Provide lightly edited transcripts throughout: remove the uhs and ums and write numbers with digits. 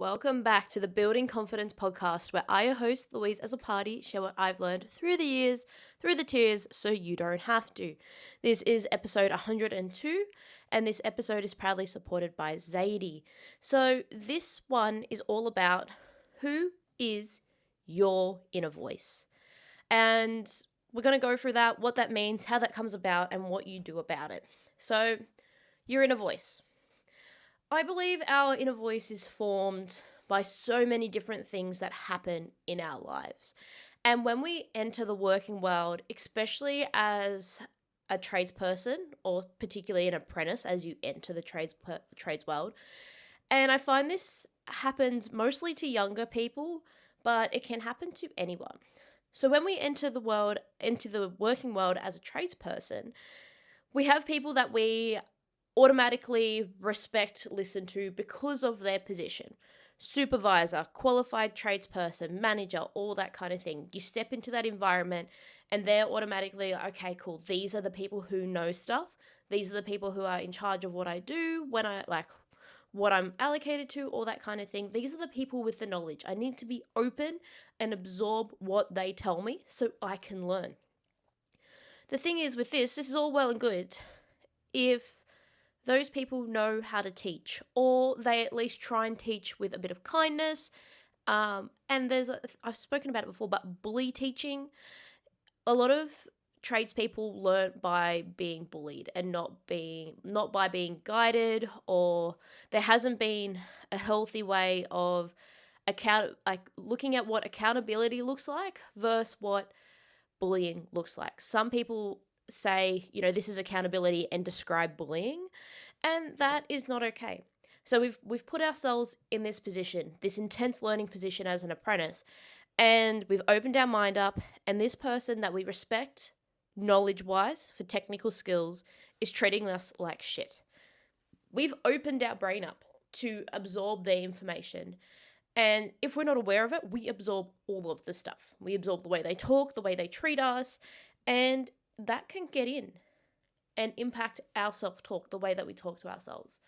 Welcome back to the Building Confidence podcast, where I, your host, Louise, as a party, share what I've learned through the years, through the tears, so you don't have to. This is episode 102, and this episode is proudly supported by Zadie. So, this one is all about who is your inner voice. And we're going to go through that, what that means, how that comes about, and what you do about it. So, your inner voice. I believe our inner voice is formed by so many different things that happen in our lives. And when we enter the working world, especially as a tradesperson or particularly an apprentice as you enter the trades world, and I find this happens mostly to younger people, but it can happen to anyone. So when we enter the working world as a tradesperson, we have people that we automatically respect, listen to because of their position. Supervisor, qualified tradesperson, manager, all that kind of thing. You step into that environment and they're automatically, okay, cool. These are the people who know stuff. These are the people who are in charge of what I do, what I'm allocated to, all that kind of thing. These are the people with the knowledge. I need to be open and absorb what they tell me so I can learn. The thing is with this is all well and good if those people know how to teach, or they at least try and teach with a bit of kindness. And I've spoken about it before, but bully teaching. A lot of tradespeople learn by being bullied and not by being guided, or there hasn't been a healthy way of looking at what accountability looks like versus what bullying looks like. Some people say, this is accountability and describe bullying, and that is not okay. So we've put ourselves in this position, this intense learning position as an apprentice, and we've opened our mind up, and this person that we respect knowledge-wise for technical skills is treating us like shit. We've opened our brain up to absorb their information. And if we're not aware of it, we absorb all of the stuff. We absorb the way they talk, the way they treat us, and that can get in and impact our self-talk, the way that we talk to ourselves.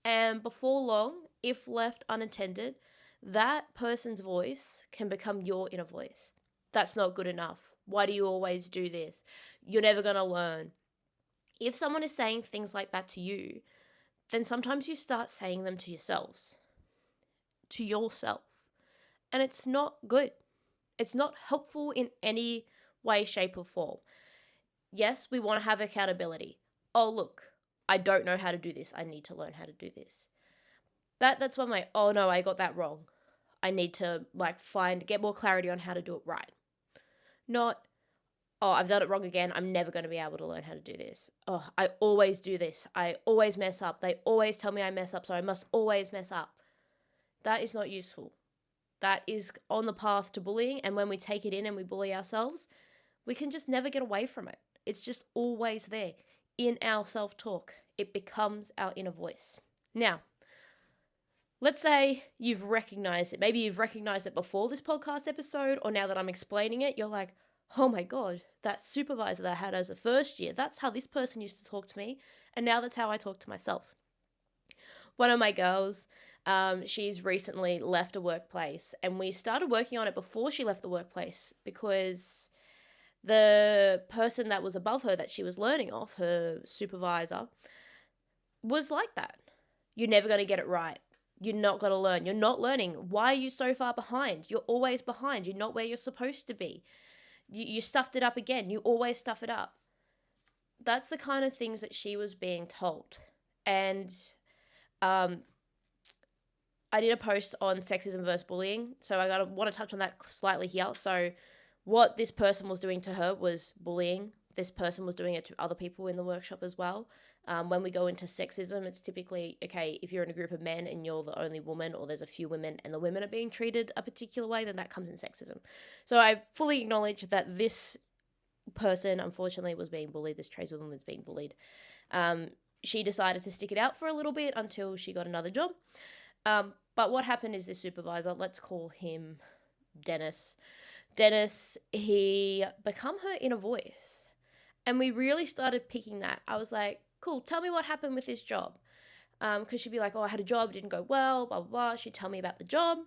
And before long, if left unattended, that person's voice can become your inner voice. That's not good enough. Why do you always do this? You're never going to learn. If someone is saying things like that to you, then sometimes you start saying them to yourself. And it's not good. It's not helpful in any way, shape, or form. Yes, we want to have accountability. Oh, look, I don't know how to do this. I need to learn how to do this. That's one way. Oh no, I got that wrong. I need to get more clarity on how to do it right. Not, oh, I've done it wrong again. I'm never going to be able to learn how to do this. Oh, I always do this. I always mess up. They always tell me I mess up, so I must always mess up. That is not useful. That is on the path to bullying, and when we take it in and we bully ourselves, we can just never get away from it. It's just always there in our self-talk. It becomes our inner voice. Now, let's say you've recognized it. Maybe you've recognized it before this podcast episode, or now that I'm explaining it, you're like, oh my God, that supervisor that I had as a first year, that's how this person used to talk to me, and now that's how I talk to myself. One of my girls, she's recently left a workplace, and we started working on it before she left the workplace because the person that was above her that she was learning off, her supervisor, was like that. You're never going to get it right. You're not going to learn. You're not learning. Why are you so far behind? You're always behind. You're not where you're supposed to be. You stuffed it up again. You always stuff it up. That's the kind of things that she was being told. And I did a post on sexism versus bullying, so I want to touch on that slightly here. So what this person was doing to her was bullying. This person was doing it to other people in the workshop as well. When we go into sexism, it's typically, okay, if you're in a group of men and you're the only woman, or there's a few women and the women are being treated a particular way, then that comes in sexism. So I fully acknowledge that this person, unfortunately, was being bullied. This tradeswoman was being bullied. She decided to stick it out for a little bit until she got another job. But what happened is this supervisor, let's call him Dennis, he become her inner voice. And we really started picking that. I was like, cool, tell me what happened with this job. Because she'd be like, oh, I had a job, it didn't go well, blah, blah, blah. She'd tell me about the job.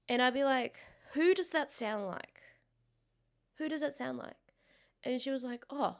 And I'd be like, who does that sound like? Who does that sound like? And she was like, oh,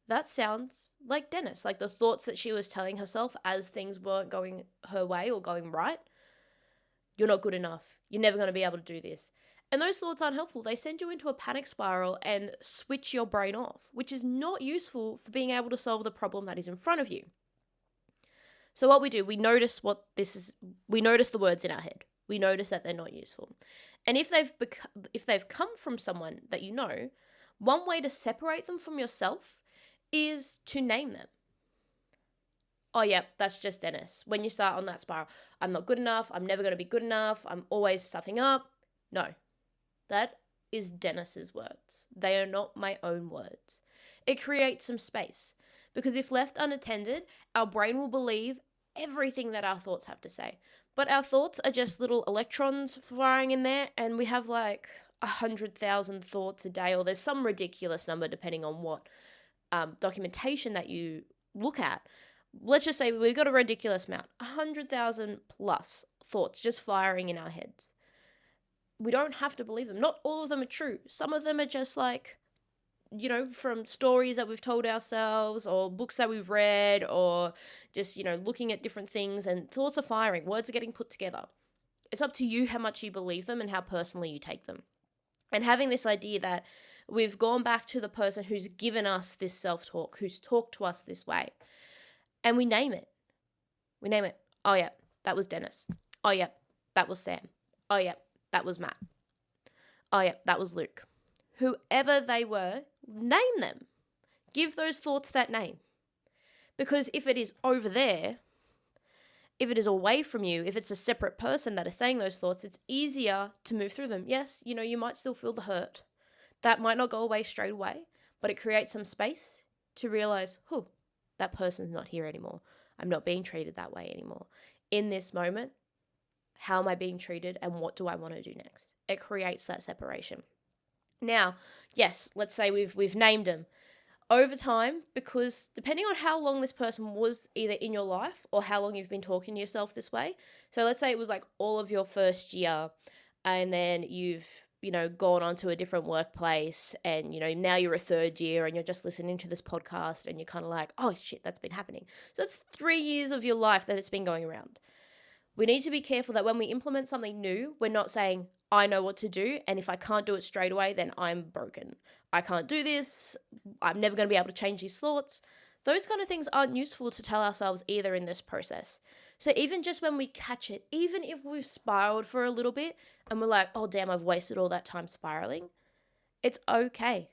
that sounds like Dennis. Like the thoughts that she was telling herself as things weren't going her way or going right. You're not good enough. You're never going to be able to do this. And those thoughts aren't helpful. They send you into a panic spiral and switch your brain off, which is not useful for being able to solve the problem that is in front of you. So what we do, we notice we notice the words in our head. We notice that they're not useful. And if they've come from someone that you know, one way to separate them from yourself is to name them. Oh, yeah, that's just Dennis. When you start on that spiral, I'm not good enough. I'm never going to be good enough. I'm always stuffing up. No, that is Dennis's words. They are not my own words. It creates some space because if left unattended, our brain will believe everything that our thoughts have to say. But our thoughts are just little electrons flying in there, and we have like 100,000 thoughts a day, or there's some ridiculous number depending on what documentation that you look at. Let's just say we've got a ridiculous amount, 100,000 plus thoughts just firing in our heads. We don't have to believe them. Not all of them are true. Some of them are just like, from stories that we've told ourselves or books that we've read or just, looking at different things, and thoughts are firing. Words are getting put together. It's up to you how much you believe them and how personally you take them. And having this idea that we've gone back to the person who's given us this self-talk, who's talked to us this way, and we name it. We name it. Oh, yeah, that was Dennis. Oh, yeah, that was Sam. Oh, yeah, that was Matt. Oh, yeah, that was Luke. Whoever they were, name them. Give those thoughts that name. Because if it is over there, if it is away from you, if it's a separate person that is saying those thoughts, it's easier to move through them. Yes, you might still feel the hurt. That might not go away straight away, but it creates some space to realize, that person's not here anymore. I'm not being treated that way anymore. In this moment, how am I being treated and what do I want to do next? It creates that separation. Now, yes, let's say we've named them. Over time, because depending on how long this person was either in your life or how long you've been talking to yourself this way. So let's say it was like all of your first year and then you've, gone on to a different workplace and, now you're a third year and you're just listening to this podcast and you're kind of like, oh shit, that's been happening. So that's 3 years of your life that it's been going around. We need to be careful that when we implement something new, we're not saying, I know what to do, and if I can't do it straight away, then I'm broken. I can't do this. I'm never going to be able to change these thoughts. Those kind of things aren't useful to tell ourselves either in this process. So even just when we catch it, even if we've spiraled for a little bit and we're like, oh damn, I've wasted all that time spiraling, it's okay.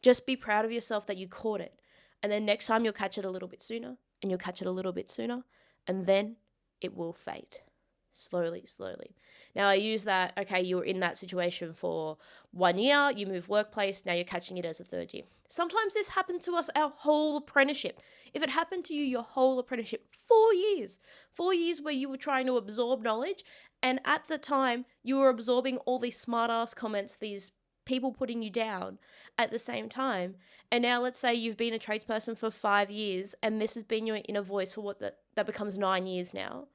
Just be proud of yourself that you caught it. And then next time you'll catch it a little bit sooner, and you'll catch it a little bit sooner, and then it will fade. Slowly. Now I use that, okay, you were in that situation for 1 year, you move workplace, now you're catching it as a third year. Sometimes this happened to us our whole apprenticeship. If it happened to you your whole apprenticeship, 4 years where you were trying to absorb knowledge, and at the time you were absorbing all these smart ass comments, these people putting you down at the same time. And now let's say you've been a tradesperson for 5 years and this has been your inner voice for that becomes 9 years now.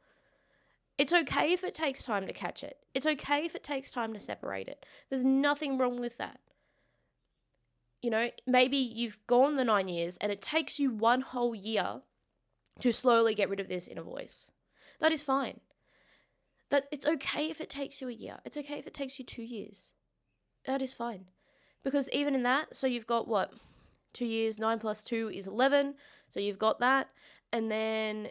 It's okay if it takes time to catch it. It's okay if it takes time to separate it. There's nothing wrong with that. Maybe you've gone the 9 years and it takes you 1 whole year to slowly get rid of this inner voice. That is fine. That it's okay if it takes you a year. It's okay if it takes you 2 years. That is fine. Because even in that, so you've got 2 years, 9 plus 2 is 11. So you've got that. And then,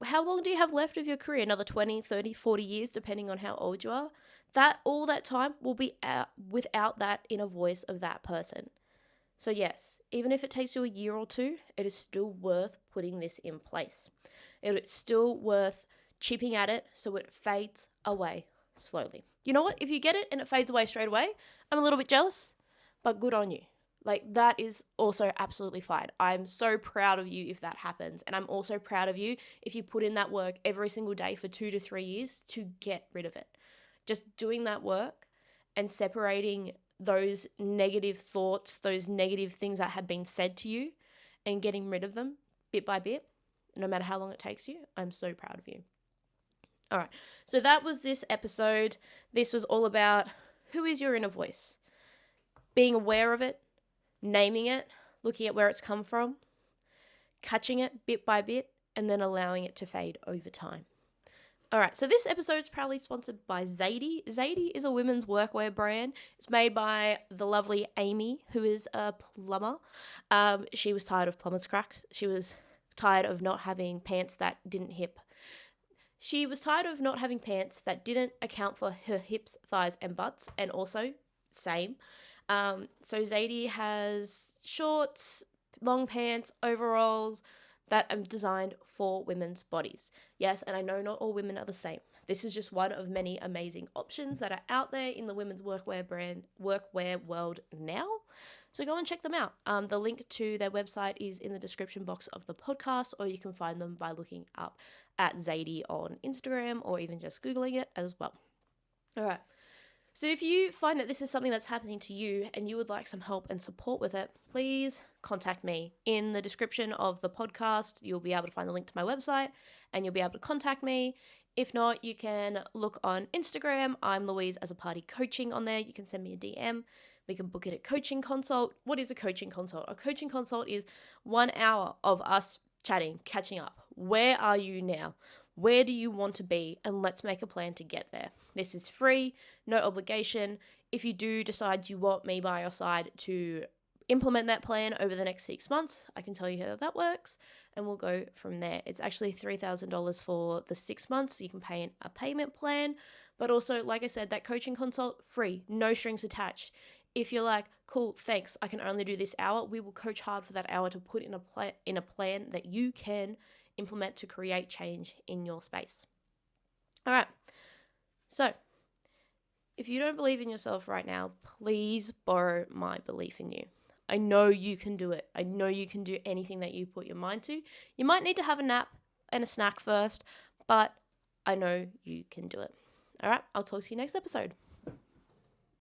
how long do you have left of your career? Another 20, 30, 40 years, depending on how old you are. All that time will be out without that inner voice of that person. So yes, even if it takes you a year or 2, it is still worth putting this in place. It's still worth chipping at it so it fades away slowly. You know what? If you get it and it fades away straight away, I'm a little bit jealous, but good on you. That is also absolutely fine. I'm so proud of you if that happens. And I'm also proud of you if you put in that work every single day for 2 to 3 years to get rid of it. Just doing that work and separating those negative thoughts, those negative things that have been said to you and getting rid of them bit by bit no matter how long it takes you. I'm so proud of you. All right, so that was this episode. This was all about who is your inner voice, being aware of it, naming it, looking at where it's come from, catching it bit by bit, and then allowing it to fade over time. All right, so this episode is proudly sponsored by Zadie. Zadie is a women's workwear brand. It's made by the lovely Amy, who is a plumber. She was tired of plumber's cracks. She was tired of not having pants that didn't hip. She was tired of not having pants that didn't account for her hips, thighs, and butts, and also same. So Zadie has shorts, long pants, overalls that are designed for women's bodies. Yes, and I know not all women are the same. This is just one of many amazing options that are out there in the women's workwear world now. So go and check them out. The link to their website is in the description box of the podcast, or you can find them by looking up at Zadie on Instagram, or even just Googling it as well. All right. So if you find that this is something that's happening to you and you would like some help and support with it, please contact me. In the description of the podcast, you'll be able to find the link to my website and you'll be able to contact me. If not, you can look on Instagram. I'm Louise as a Party Coaching on there. You can send me a DM. We can book it at coaching consult. What is a coaching consult? A coaching consult is 1 hour of us chatting, catching up. Where are you now? Where do you want to be? And let's make a plan to get there. This is free, no obligation. If you do decide you want me by your side to implement that plan over the next 6 months, I can tell you how that works and we'll go from there. It's actually $3,000 for the 6 months. So you can pay a payment plan, but also, like I said, that coaching consult, free, no strings attached. If you're like, cool, thanks, I can only do this hour, we will coach hard for that hour to put in a plan that you can implement to create change in your space. All right. So if you don't believe in yourself right now, please borrow my belief in you. I know you can do it. I know you can do anything that you put your mind to. You might need to have a nap and a snack first, but I know you can do it. All right. I'll talk to you next episode.